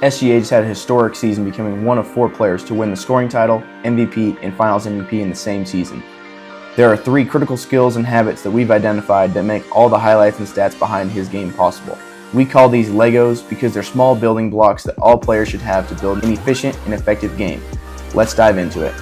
SGA just had a historic season, becoming one of 4 players to win the scoring title, MVP, and Finals MVP in the same season. There are 3 critical skills and habits that we've identified that make all the highlights and stats behind his game possible. We call these Legos because they're small building blocks that all players should have to build an efficient and effective game. Let's dive into it.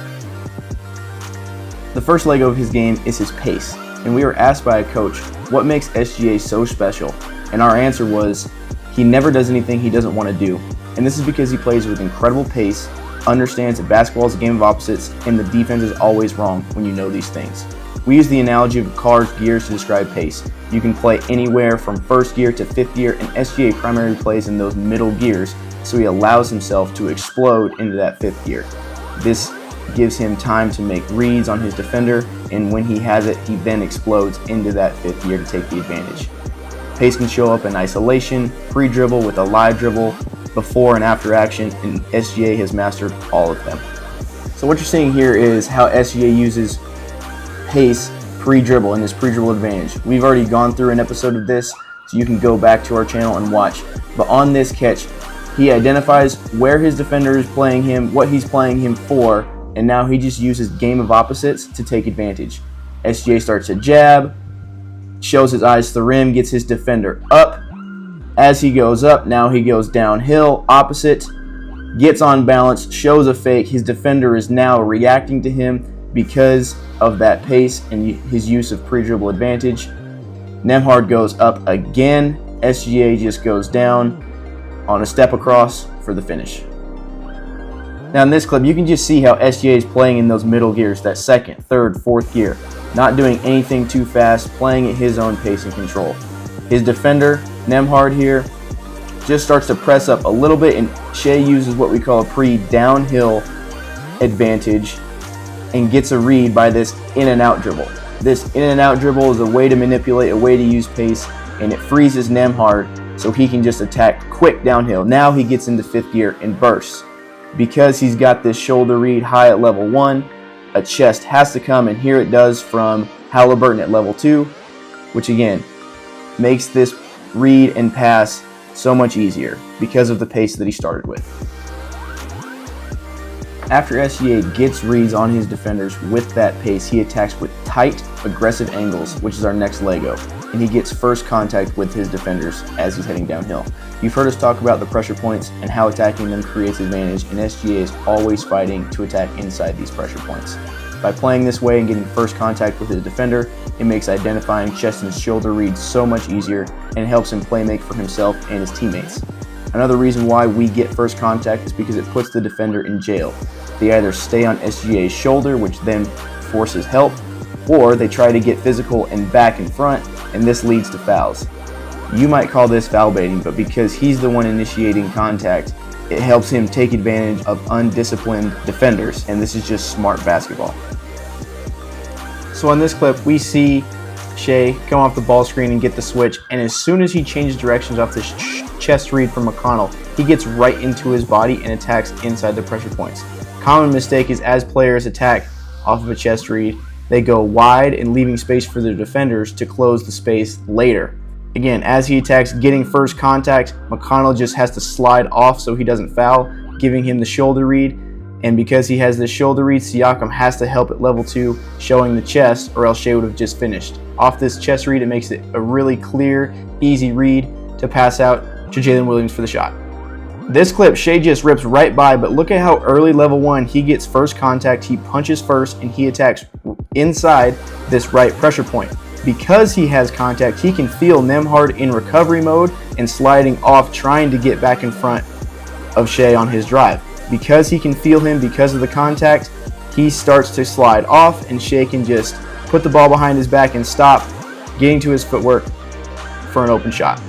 The first Lego of his game is his pace, and we were asked by a coach, what makes SGA so special? And our answer was, he never does anything he doesn't want to do. And this is because he plays with incredible pace, understands that basketball is a game of opposites, and the defense is always wrong when you know these things. We use the analogy of cars' gears to describe pace. You can play anywhere from first gear to 5th gear, and SGA primarily plays in those middle gears, so he allows himself to explode into that 5th gear. This gives him time to make reads on his defender, and when he has it, he then explodes into that 5th gear to take the advantage. Pace can show up in isolation, pre-dribble with a live dribble, before and after action, and SGA has mastered all of them. So what you're seeing here is how SGA uses pace pre-dribble and his pre-dribble advantage. We've already gone through an episode of this, so you can go back to our channel and watch. But on this catch, he identifies where his defender is playing him, what he's playing him for, and now he just uses game of opposites to take advantage. SGA starts to jab, shows his eyes to the rim, gets his defender up. As he goes up, now he goes downhill, opposite, gets on balance, shows a fake. His defender is now reacting to him because of that pace and his use of pre-dribble advantage. Nembhard goes up again. SGA just goes down on a step across for the finish. Now in this clip, you can just see how SGA is playing in those middle gears, that 2nd, 3rd, 4th gear, not doing anything too fast, playing at his own pace and control. His defender, Nembhard here, just starts to press up a little bit, and Shai uses what we call a pre-downhill advantage and gets a read by this in and out dribble. This in and out dribble is a way to manipulate, a way to use pace, and it freezes Nembhard so he can just attack quick downhill. Now he gets into 5th gear and bursts. Because he's got this shoulder read high at level 1, a chest has to come, and here it does from Halliburton at level 2, which again makes this read and pass so much easier because of the pace that he started with. After SGA gets reads on his defenders with that pace, he attacks with tight, aggressive angles, which is our next Lego, and he gets first contact with his defenders as he's heading downhill. You've heard us talk about the pressure points and how attacking them creates advantage, and SGA is always fighting to attack inside these pressure points. By playing this way and getting first contact with his defender, it makes identifying chest and shoulder reads so much easier, and it helps him play make for himself and his teammates. Another reason why we get first contact is because it puts the defender in jail. They either stay on SGA's shoulder, which then forces help, or they try to get physical and back in front, and this leads to fouls. You might call this foul baiting, but because he's the one initiating contact, it helps him take advantage of undisciplined defenders, and this is just smart basketball. So on this clip, we see Shai come off the ball screen and get the switch, and as soon as he changes directions off this chest read from McConnell, he gets right into his body and attacks inside the pressure points. Common mistake is as players attack off of a chest read, they go wide and leaving space for their defenders to close the space later. Again, as he attacks getting first contact, McConnell just has to slide off so he doesn't foul, giving him the shoulder read. And because he has this shoulder read, Siakam has to help at level 2, showing the chest, or else Shai would have just finished. Off this chest read, it makes it a really clear, easy read to pass out to Jalen Williams for the shot. This clip, Shai just rips right by, but look at how early level 1 he gets first contact, he punches first, and he attacks inside this right pressure point. Because he has contact, he can feel Nembhard in recovery mode and sliding off, trying to get back in front of Shai on his drive. Because he can feel him because of the contact, he starts to slide off, and Shai can just put the ball behind his back and stop, getting to his footwork for an open shot.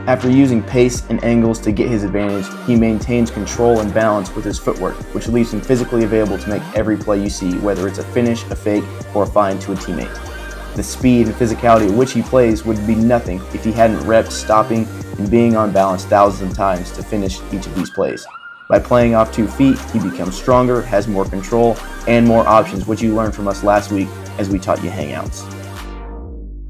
After using pace and angles to get his advantage, he maintains control and balance with his footwork, which leaves him physically available to make every play you see, whether it's a finish, a fake, or a find to a teammate. The speed and physicality at which he plays would be nothing if he hadn't repped stopping and being on balance thousands of times to finish each of these plays. By playing off 2 feet, he becomes stronger, has more control, and more options, which you learned from us last week as we taught you hangouts.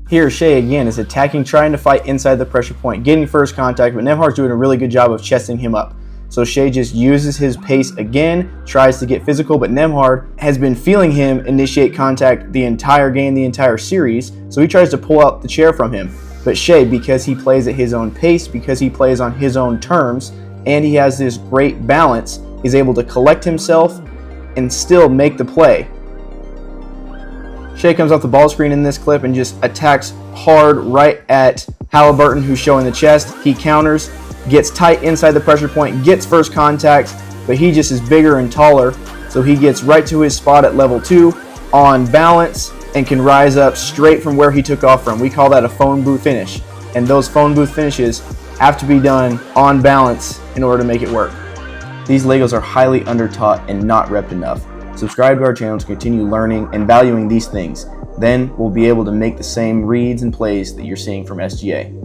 Here, Shai again is attacking, trying to fight inside the pressure point, getting first contact, but Nembhard's doing a really good job of chesting him up. So Shea just uses his pace again, tries to get physical, but Nembhard has been feeling him initiate contact the entire game, the entire series, so he tries to pull out the chair from him. But Shea, because he plays at his own pace, because he plays on his own terms, and he has this great balance, is able to collect himself and still make the play. Shea comes off the ball screen in this clip and just attacks hard right at Halliburton, who's showing the chest. He counters, gets tight inside the pressure point, gets first contact, but he just is bigger and taller, so he gets right to his spot at level 2 on balance and can rise up straight from where he took off from. We call that a phone booth finish, and those phone booth finishes have to be done on balance in order to make it work. These Legos are highly undertaught and not repped enough. Subscribe to our channel to continue learning and valuing these things. Then we'll be able to make the same reads and plays that you're seeing from SGA.